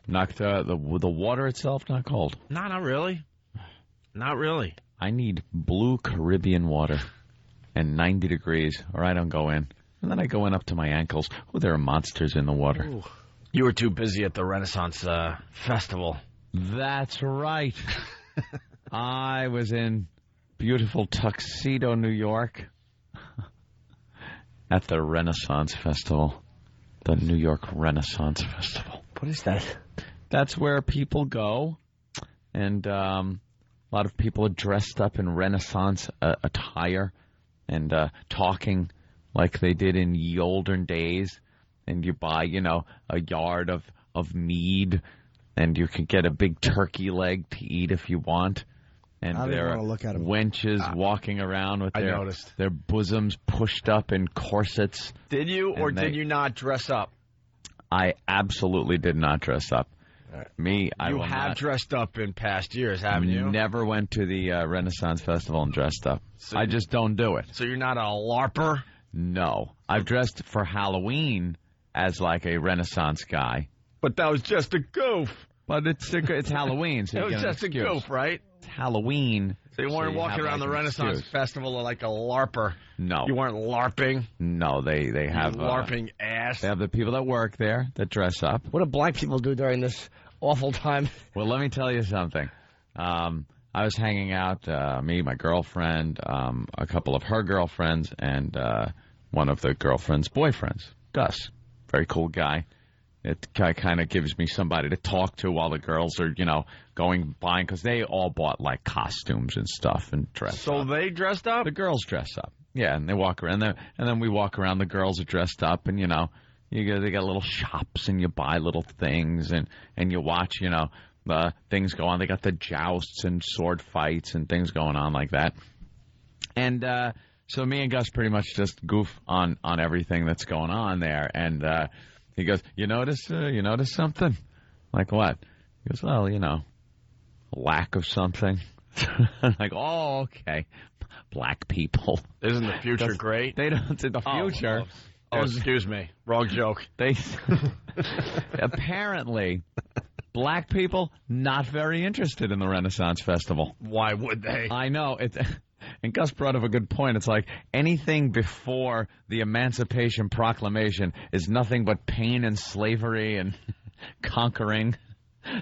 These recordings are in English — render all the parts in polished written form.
Not the water itself, not cold. No, not really. Not really. I need blue Caribbean water and 90 degrees, or I don't go in. And then I go in up to my ankles. Oh, there are monsters in the water. Ooh. You were too busy at the Renaissance Festival. That's right. I was in beautiful Tuxedo, New York, at the Renaissance Festival. The New York Renaissance Festival. What is that? That's where people go, and a lot of people are dressed up in Renaissance attire and talking like they did in the olden days. And you buy, a yard of mead, and you can get a big turkey leg to eat if you want. And there are wenches walking around with their bosoms pushed up in corsets. Did you or did you not dress up? I absolutely did not dress up. Right. You have dressed up in past years, haven't you? Never went to the Renaissance Festival and dressed up. So I just don't do it. So you're not a LARPer? No. I've dressed for Halloween as like a Renaissance guy. But that was just a goof. But it's Halloween. So it was just a goof, right? It's Halloween. So you weren't walking around the Renaissance Festival like a LARPer? No. You weren't LARPing? No, they have... LARPing ass? They have the people that work there that dress up. What do black people do during this awful time? Well, let me tell you something. I was hanging out, me, my girlfriend, a couple of her girlfriends, and one of the girlfriend's boyfriends, Gus. Very cool guy. It kind of gives me somebody to talk to while the girls are, buying, because they all bought, like, costumes and stuff and dressed up. So they dressed up? The girls dress up. Yeah, and they walk around there, and then we walk around, the girls are dressed up, and, they got little shops, and you buy little things, and you watch, things go on. They got the jousts and sword fights and things going on like that. And so me and Gus pretty much just goof on everything that's going on there. And he goes, you notice something? Like what? He goes, well, lack of something. Like, oh, okay. Black people. Isn't the future great? They don't see the future. Oh, excuse me. Wrong joke. Apparently, black people not very interested in the Renaissance Festival. Why would they? I know. And Gus brought up a good point. It's like anything before the Emancipation Proclamation is nothing but pain and slavery and conquering.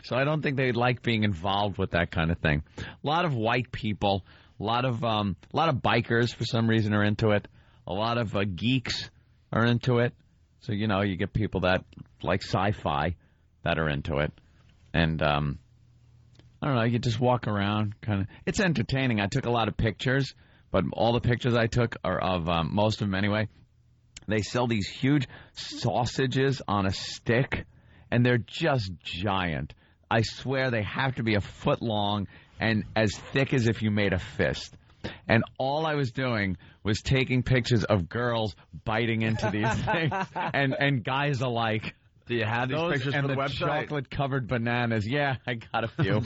So I don't think they like being involved with that kind of thing. A lot of white people, a lot of bikers for some reason are into it. A lot of geeks are into it. So, you get people that like sci-fi that are into it. And I don't know, you just walk around, kind of. It's entertaining. I took a lot of pictures, but all the pictures I took are of, most of them anyway, they sell these huge sausages on a stick, and they're just giant. I swear they have to be a foot long and as thick as if you made a fist. And all I was doing was taking pictures of girls biting into these things, and guys alike. Do you have these pictures for the website? Chocolate-covered bananas. Yeah, I got a few.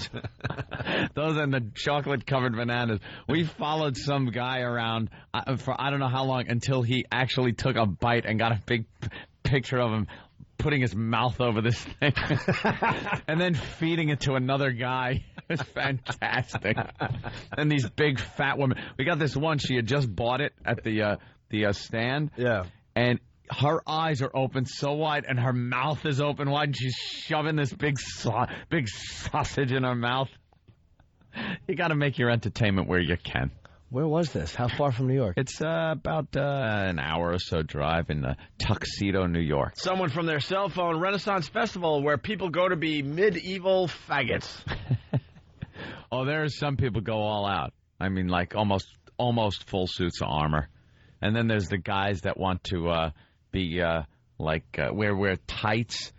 Those and the chocolate-covered bananas. We followed some guy around for I don't know how long until he actually took a bite and got a big picture of him putting his mouth over this thing and then feeding it to another guy. It was fantastic. And these big fat women. We got this one. She had just bought it at the stand. Yeah. And her eyes are open so wide, and her mouth is open wide, and she's shoving this big sausage in her mouth. You got to make your entertainment where you can. Where was this? How far from New York? It's about an hour or so drive in Tuxedo, New York. Someone from their cell phone, Renaissance Festival, where people go to be medieval faggots. Oh, there's some people go all out. I mean, like almost full suits of armor. And then there's the guys that want to be wear tights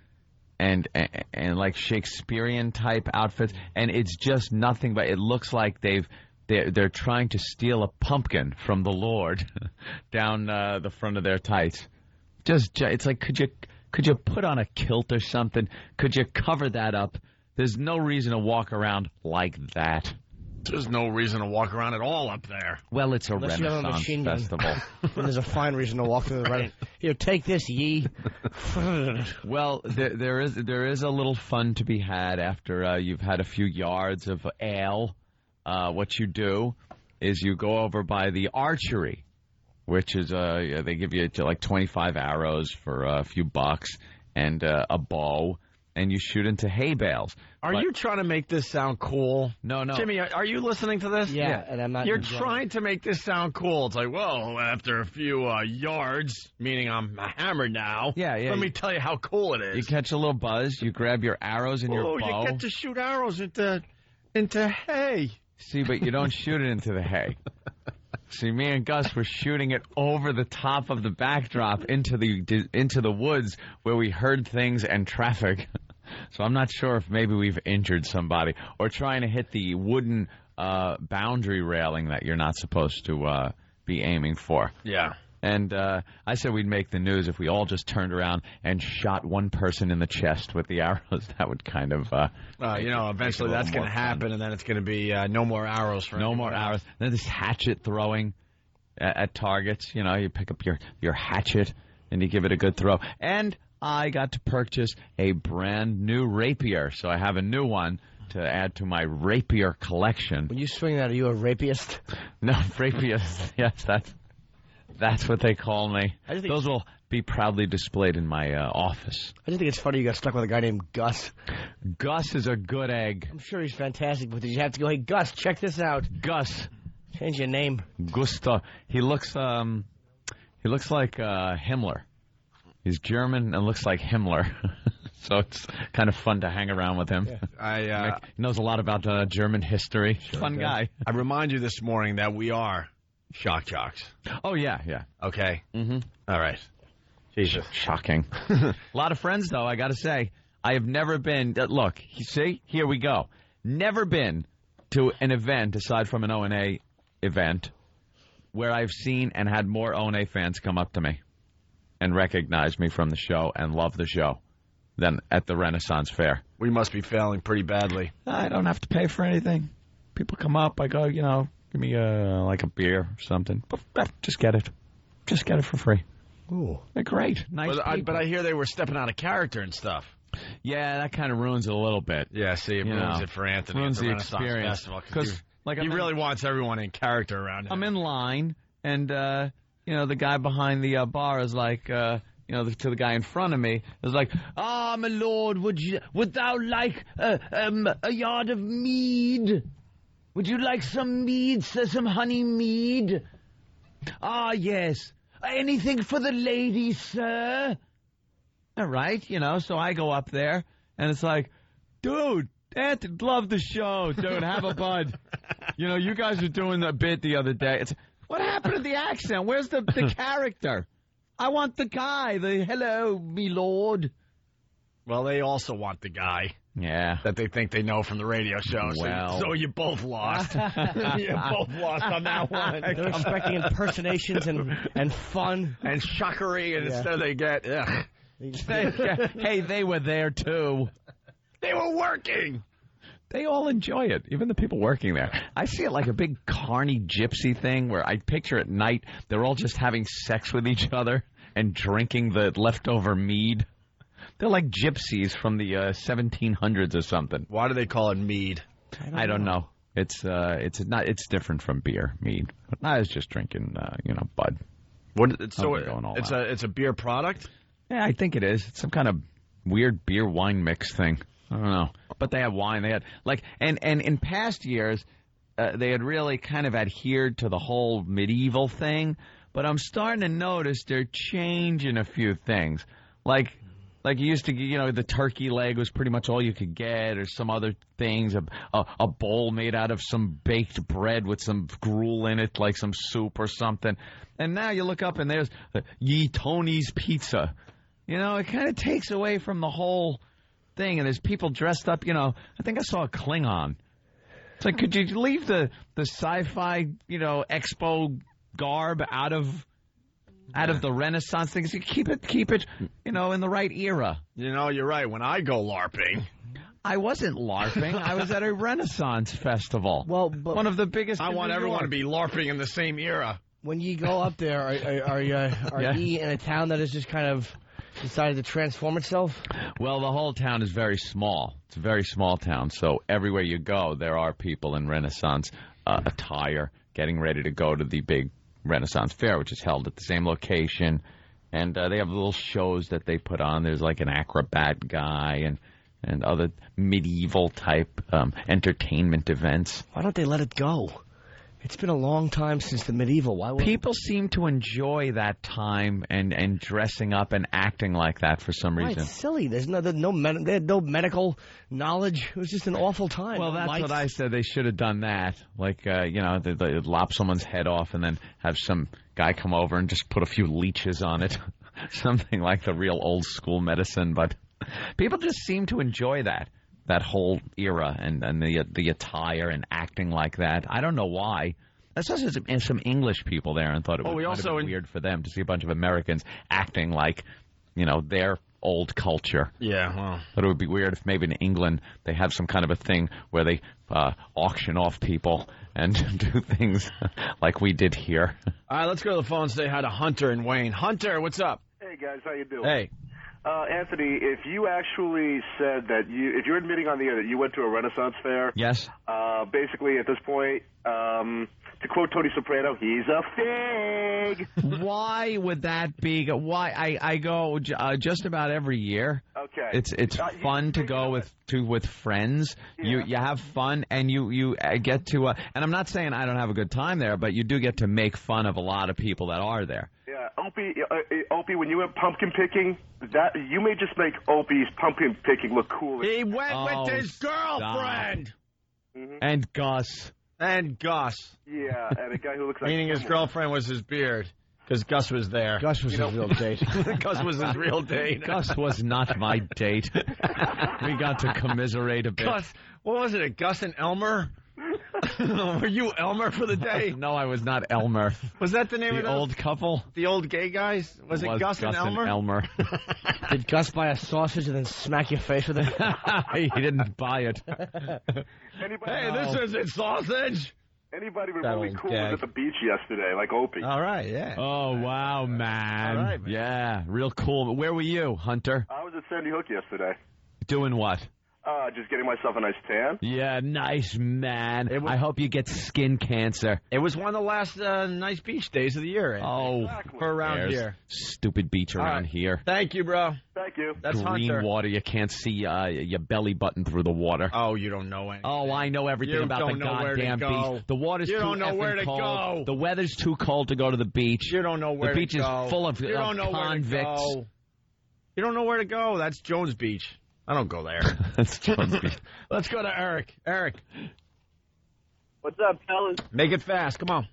and like Shakespearean type outfits, and it's just nothing but it looks like they're trying to steal a pumpkin from the Lord down the front of their tights. It's like could you put on a kilt or something? Could you cover that up? There's no reason to walk around like that. There's no reason to walk around at all up there. Well, it's a Unless you have a Renaissance machine gun. festival. And there's a fine reason to walk through the right. Here, take this, ye. Well, there is a little fun to be had after you've had a few yards of ale. What you do is you go over by the archery, which is they give you like 25 arrows for a few bucks and a bow, and you shoot into hay bales. Are you trying to make this sound cool? No. Jimmy, are you listening to this? Yeah, and I'm not. You're enjoying trying to make this sound cool. It's like, well, after a few yards, meaning I'm hammered now. Yeah. Let me tell you how cool it is. You catch a little buzz. You grab your arrows and your bow. You get to shoot arrows into hay. See, but you don't shoot it into the hay. See, me and Gus were shooting it over the top of the backdrop into the woods where we heard things and traffic. So I'm not sure if maybe we've injured somebody or trying to hit the wooden boundary railing that you're not supposed to be aiming for. Yeah. And I said we'd make the news if we all just turned around and shot one person in the chest with the arrows. That would kind of... eventually that's going to happen, and then it's going to be no more arrows for no more arrows. Then this hatchet throwing at targets. You know, you pick up your hatchet and you give it a good throw. And I got to purchase a brand new rapier, so I have a new one to add to my rapier collection. When you swing that, are you a rapist? No, rapiers. Yes, that's what they call me. Those will be proudly displayed in my office. I just think it's funny you got stuck with a guy named Gus. Gus is a good egg. I'm sure he's fantastic, but did you have to go, hey, Gus, check this out? Gus. Change your name. Gustav. He looks like Himmler. He's German and looks like Himmler. So it's kind of fun to hang around with him. Yeah. He knows a lot about German history. Sure, fun guy. I remind you this morning that we are shock jocks. Oh, yeah. Okay? Mm-hmm. All right. Jesus. Shocking. A lot of friends, though, I got to say. I have never been, look, you see, here we go. Never been to an event, aside from an O&A event, where I've seen and had more O&A fans come up to me and recognize me from the show and love the show than at the Renaissance Fair. We must be failing pretty badly. I don't have to pay for anything. People come up, I go, give me like a beer or something. Just get it. Just get it for free. Ooh. They're great. Nice but I hear they were stepping out of character and stuff. Yeah, that kind of ruins it a little bit. Yeah, see, it ruins it for Anthony. Ruins at the experience. Because he really wants everyone in character around him. I'm in line, and, the guy behind the bar is like, to the guy in front of me, is like, my lord, would thou like a yard of mead? Would you like some mead, sir, some honey mead? Ah, yes. Anything for the ladies, sir? All right, so I go up there, and it's like, dude, Anthony, love the show, dude, have a bud. You guys were doing a bit the other day. What happened to the accent? Where's the character? I want the guy, the hello, me lord. Well, they also want the guy. Yeah. That they think they know from the radio show. Well. So you both lost. You both lost on that one. They're expecting impersonations and fun. And shockery, and instead they get, ugh. Hey, they were there, too. They were working. They all enjoy it, even the people working there. I see it like a big carny gypsy thing where I picture at night they're all just having sex with each other and drinking the leftover mead. They're like gypsies from the 1700s or something. Why do they call it mead? I don't know. It's different from beer, mead. I was just drinking, bud. It's a beer product? Yeah, I think it is. It's some kind of weird beer wine mix thing. I don't know. But they had wine. They had and in past years, they had really kind of adhered to the whole medieval thing. But I'm starting to notice they're changing a few things. Like you used to, the turkey leg was pretty much all you could get, or some other things, a bowl made out of some baked bread with some gruel in it, like some soup or something. And now you look up and there's Ye Tony's Pizza. It kind of takes away from the whole thing. And there's people dressed up, I think I saw a Klingon. It's like, could you leave the sci-fi, expo garb out of the Renaissance things? You keep it, in the right era. You're right. When I go LARPing, I wasn't LARPing. I was at a Renaissance festival. Well, but one of the biggest. I in want New everyone York. to be LARPing in the same era. when you go up there, are you in a town that has just kind of decided to transform itself? Well, the whole town is very small. It's a very small town, so everywhere you go, there are people in Renaissance attire getting ready to go to the big Renaissance Fair, which is held at the same location. And they have little shows that they put on. There's like an acrobat guy and other medieval-type entertainment events. Why don't they let it go? It's been a long time since the medieval. Why would People seem to enjoy that time and dressing up and acting like that for some reason. It's silly. There's they had no medical knowledge. It was just an awful time. Well, that's Lights. what I said. They should have done that. Like, they lop someone's head off and then have some guy come over and just put a few leeches on it. Something like the real old school medicine. But people just seem to enjoy that whole era and the attire and acting like that. I don't know why. I saw some English people there and thought it would have been weird for them to see a bunch of Americans acting like, their old culture. Yeah, well. But it would be weird if maybe in England they have some kind of a thing where they auction off people and do things like we did here. All right, let's go to the phone and say hi to Hunter and Wayne. Hunter, what's up? Hey, guys, how you doing? Hey. Anthony, if you actually said that if you're admitting on the air that you went to a Renaissance fair, Yes. Basically at this point, to quote Tony Soprano, he's a fig. Why would that be? Why I go just about every year. Okay. It's fun to go with friends. Yeah. You have fun and you get to and I'm not saying I don't have a good time there, but you do get to make fun of a lot of people that are there. Yeah, Opie, when you went pumpkin picking, that you may just make Opie's pumpkin picking look cool. He went with his girlfriend. And Gus. And Gus. Yeah, and a guy who looks like Meaning his girlfriend was his beard. Because Gus was there. Gus was his real date. Gus was his real date. Gus was not my date. We got to commiserate a bit. Gus, what was it, Gus and Elmer? Were you Elmer for the day? No, I was not Elmer. Was that the name of the old couple? The old gay guys? Was it Gus and Elmer? Did Gus buy a sausage and then smack your face with it? He didn't buy it. This isn't sausage. Anybody That remotely old cool gag. was at the beach yesterday, like Opie. All right, yeah. Oh, wow, man. All right, man. Yeah, real cool. Where were you, Hunter? I was at Sandy Hook yesterday. Doing what? Just getting myself a nice tan. Yeah, nice, man. I hope you get skin cancer. It was one of the last nice beach days of the year. Oh, Exactly. For around there's here. stupid beach around right. here. Thank you, bro. Thank you. That's Green Hunter. water. You can't see your belly button through the water. Oh, you don't know anything. Oh, I know everything You about the don't know where to goddamn go. beach. The water's You too don't know where effing to cold. go. The weather's too cold to go to the beach. You don't know where The beach to go. is full of You don't know convicts. where to go. You don't know where to go. That's Jones Beach. I don't go there. That's Jones Beach. Let's go to Eric. Eric, What's up, fellas? make it fast. Come on.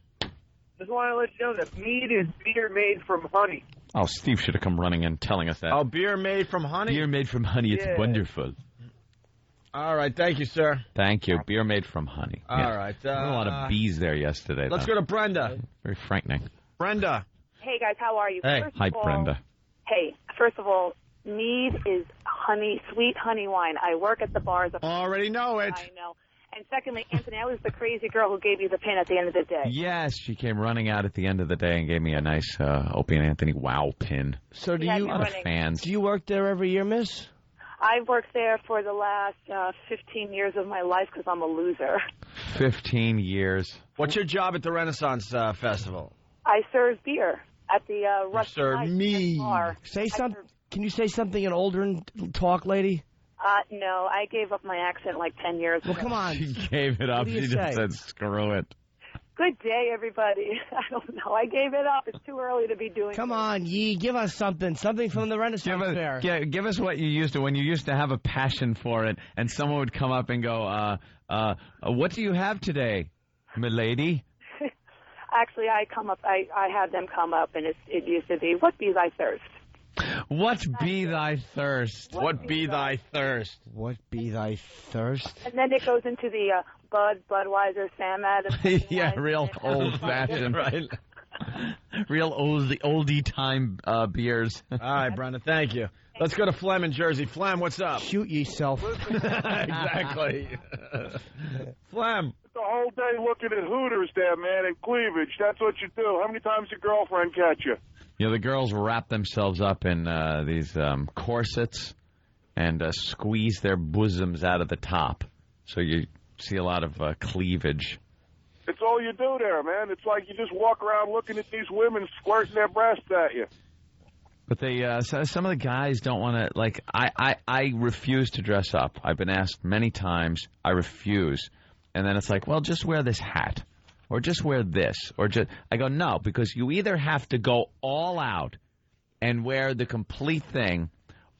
Just want to let you know that mead is beer made from honey. Oh, Steve should have come running in telling us that. Oh, beer made from honey? Beer made from honey. It's Yeah. wonderful. All right. Thank you, sir. Thank you. Beer made from honey. All Yeah. right. There were a lot of bees there yesterday. Let's though. go to Brenda. Very frightening. Brenda. Hey guys, how are you? Hey. First Hi, of all, Brenda. Hey, first of all, mead is honey, sweet honey wine. I work at the bars. Already know it. I know. And secondly, Anthony, I was the crazy girl who gave you the pin at the end of the day. Yes, she came running out at the end of the day and gave me a nice Opie and Anthony wow pin. So do Yeah, you you're A lot of running. fans. do you work there every year, miss? I've worked there for the last 15 years of my life because I'm a loser. 15 years. What's your job at the Renaissance Festival? I serve beer at the Rusty serve Knight mead. bar. Say something. Can you say something in older talk, lady? No, I gave up my accent like 10 years ago. Well, come on. She gave it up. do you She say? just said, screw it. Good day, everybody. I don't know. I gave it up. It's too early to be doing Come this. on, Yee. Give us something. Something from the Renaissance Fair. Give us what you used to, when you used to have a passion for it, and someone would come up and go, what do you have today, milady? Actually, I had them come up, and it used to be, what be thy thirst? What be thy thirst? What be thy thirst? What be thy thirst? And then it goes into the Budweiser, Sam Adams. Yeah, real old-fashioned. Right. Real oldie time beers. All right, Brenda, thank you. Let's go to Flem in Jersey. Flem, what's up? Shoot yourself. Exactly. Flem. The whole day looking at Hooters there, man, in cleavage. That's what you do. How many times your girlfriend catch you? You know, the girls wrap themselves up in these corsets and squeeze their bosoms out of the top. So you see a lot of cleavage. It's all you do there, man. It's like you just walk around looking at these women squirting their breasts at you. But they, some of the guys don't want to, like, I refuse to dress up. I've been asked many times. I refuse. And then it's like, well, just wear this hat. Or just wear this. Or just, I go, no, because you either have to go all out and wear the complete thing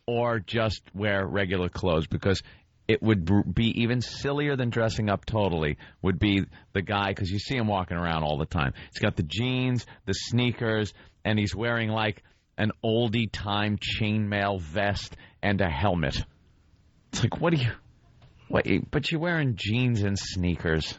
or just wear regular clothes. Because it would be even sillier than dressing up totally would be the guy, because you see him walking around all the time. He's got the jeans, the sneakers, and he's wearing like an oldie-time chainmail vest and a helmet. It's like, what? But you're wearing jeans and sneakers.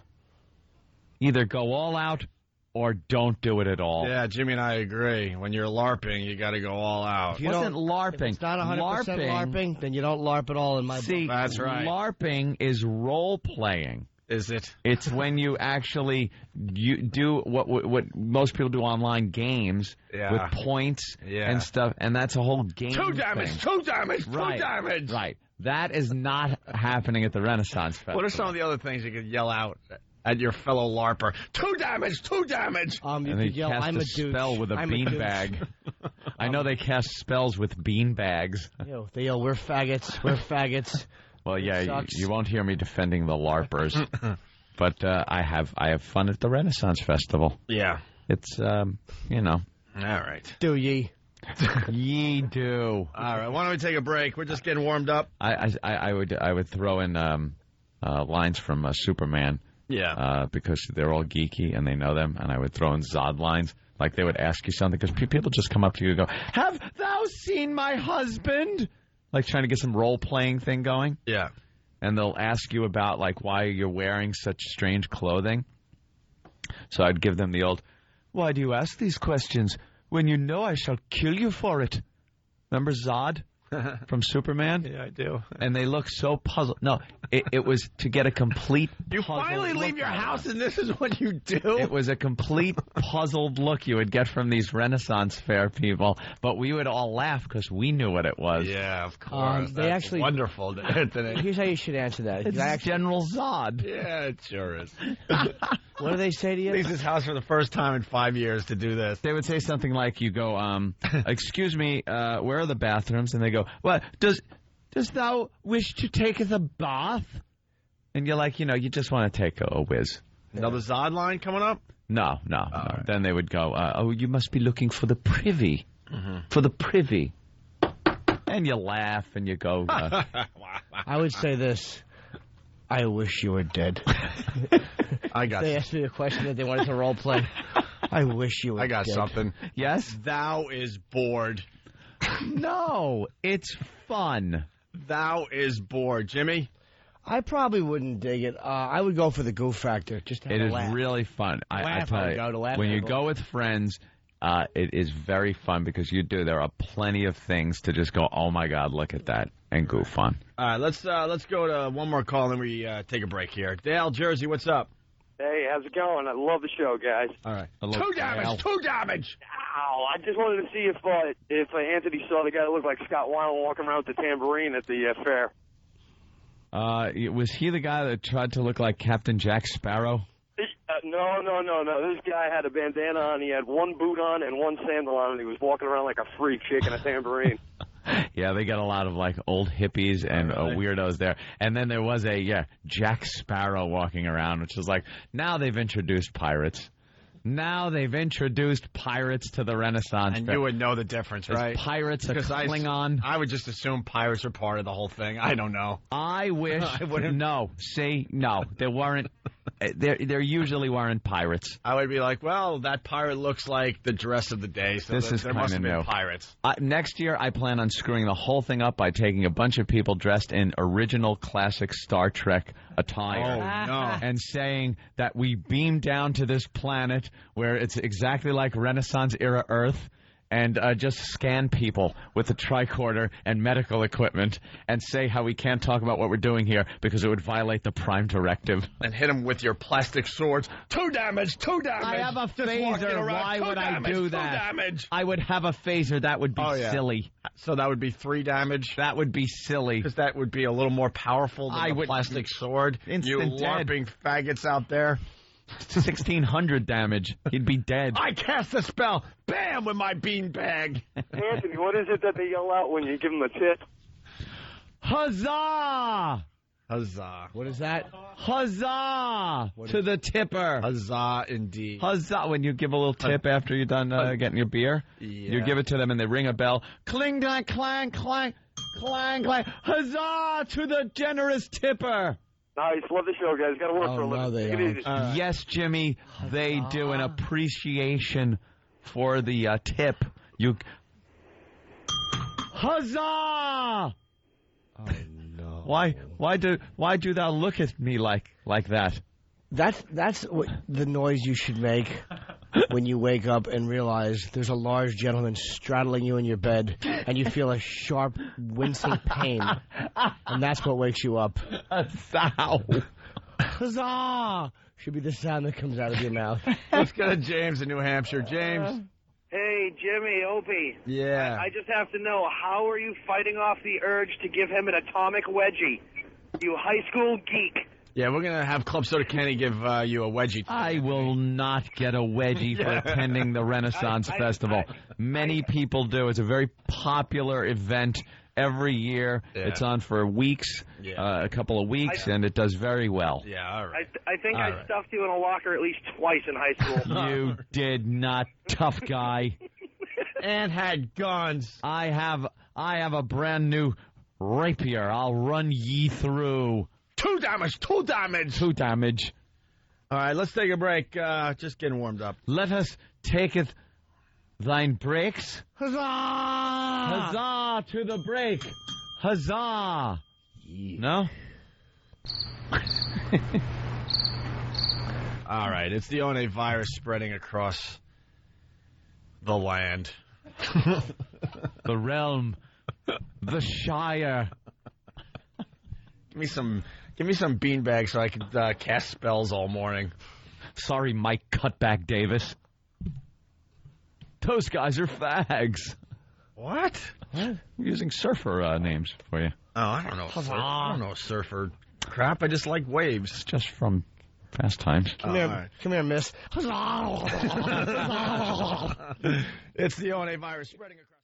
Either go all out or don't do it at all. Yeah, Jimmy and I agree. When you're LARPing, you got to go all out. It wasn't LARPing. If it's not 100% LARPing, then you don't LARP at all in my book. That's right. LARPing is role-playing. Is it? It's when you actually do what most people do online, games with points and stuff, and that's a whole game. 2 damage, thing. 2 damage, 2 damage. Right. That is not happening at the Renaissance Festival. What are some of the other things you could yell out at your fellow LARPer? 2 damage, 2 damage. You and could they yell, cast I'm a a douche. spell with a beanbag. I know they cast spells with beanbags. They yell, we're faggots, we're faggots. Well, yeah, you won't hear me defending the LARPers, but I have fun at the Renaissance Festival. Yeah, it's you know. All right. Do ye? Ye do. All right. Why don't we take a break? We're just getting warmed up. I would throw in lines from Superman. Yeah. Because they're all geeky and they know them, and I would throw in Zod lines. Like they would ask you something, because people just come up to you and go, "Have thou seen my husband?" Like trying to get some role-playing thing going. Yeah. And they'll ask you about, like, why you're wearing such strange clothing. So I'd give them the old, "Why do you ask these questions when you know I shall kill you for it?" Remember Zod from Superman? Yeah, I do. And they look so puzzled. No, it was to get a complete You finally leave your house and this is what you do? It was a complete puzzled look you would get from these Renaissance Fair people. But we would all laugh because we knew what it was. Yeah, of course. That's wonderful, Anthony. Here's how you should answer that. It's General Zod. Yeah, it sure is. What do they say to you? Leaves his house for the first time in 5 years to do this. They would say something like, you go, excuse me, where are the bathrooms? And they go, "What, does thou wish to take the bath?" And you're like, you just want to take a whiz. Another Zod line coming up? No. Right. Then they would go, "Oh, you must be looking for the privy. For the privy." And you laugh and you go. I would say this. I wish you were dead. I got They asked me a question that they wanted to role play. I wish you were dead. I got something. Yes? Thou is bored. No, it's fun. Thou is bored. Jimmy? I probably wouldn't dig it. I would go for the goof factor. Just to have It a is laugh. really fun. I tell you, when you go with friends, it is very fun because there are plenty of things to just go, "Oh my God, look at that," and goof on. All right, let's go to one more call and then we take a break here. Dale, Jersey, what's up? Hey, how's it going? I love the show, guys. All right. Hello, 2 damage, Dale. 2 damage. Ow, I just wanted to see if Anthony saw the guy that looked like Scott Weiland walking around with the tambourine at the fair. Was he the guy that tried to look like Captain Jack Sparrow? No. This guy had a bandana on. He had one boot on and one sandal on, and he was walking around like a freak shaking a tambourine. Yeah, they got a lot of, like, old hippies and weirdos there. And then there was Jack Sparrow walking around, which was like, now they've introduced pirates. Now they've introduced pirates to the Renaissance And Fair. you would know the difference, right? Is pirates Because a Klingon? I would just assume pirates are part of the whole thing. I don't know. I wish. I wouldn't. No, see, no, there weren't. There usually weren't pirates. I would be like, well, that pirate looks like the dress of the day, so there must have been pirates. Next year, I plan on screwing the whole thing up by taking a bunch of people dressed in original classic Star Trek attire. Oh, no. And saying that we beamed down to this planet where it's exactly like Renaissance-era Earth, and just scan people with the tricorder and medical equipment and say how we can't talk about what we're doing here because it would violate the Prime Directive. And hit him with your plastic swords. 2 damage, 2 damage. I have a phaser. Why would I do that? 2 damage. I would have a phaser. That would be silly. So that would be 3 damage? That would be silly. Because that would be a little more powerful than the plastic sword. Instant you LARPing faggots out there. 1,600 damage. He'd be dead. I cast a spell. Bam! With my beanbag. Anthony, what is it that they yell out when you give them the tip? Huzzah! Huzzah. What is that? Huzzah! To the tipper. Huzzah, indeed. Huzzah! When you give a little tip after you're done getting your beer, you give it to them and they ring a bell. Cling, clang, clang, clang, clang, clang. Huzzah to the generous tipper. Nice. Love the show, guys. Got to work for a living. They Take it easy. Yes, Jimmy, they do an appreciation for the tip. You. Huzzah! Oh no! Why do thou look at me like that? That's what the noise you should make when you wake up and realize there's a large gentleman straddling you in your bed, and you feel a sharp, wincing pain, and that's what wakes you up. Huzzah! Huzzah! Should be the sound that comes out of your mouth. Let's go to James in New Hampshire. James. Hey, Jimmy, Opie. Yeah. I just have to know, how are you fighting off the urge to give him an atomic wedgie? You high school geek. Yeah, we're going to have Club Soda Kenny give you a wedgie. I will not get a wedgie for attending the Renaissance Festival. Many people do. It's a very popular event every year. Yeah. It's on for weeks, a couple of weeks, and it does very well. Yeah, all right. I think I stuffed you in a locker at least twice in high school. You did not, tough guy. And had guns. I have a brand new rapier. I'll run ye through. 2 damage, 2 damage. 2 damage. All right, let's take a break. Just getting warmed up. Let us taketh thine breaks. Huzzah! Huzzah to the break. Huzzah. No? All right, it's the One virus spreading across the land. The realm. The Shire. Give me some beanbags so I can cast spells all morning. Sorry, Mike Cutback Davis. Those guys are fags. What? I'm using surfer names for you. Oh, I don't know. I don't know surfer crap. I just like waves. It's just from Fast Times. Come here, miss. It's the One virus spreading across.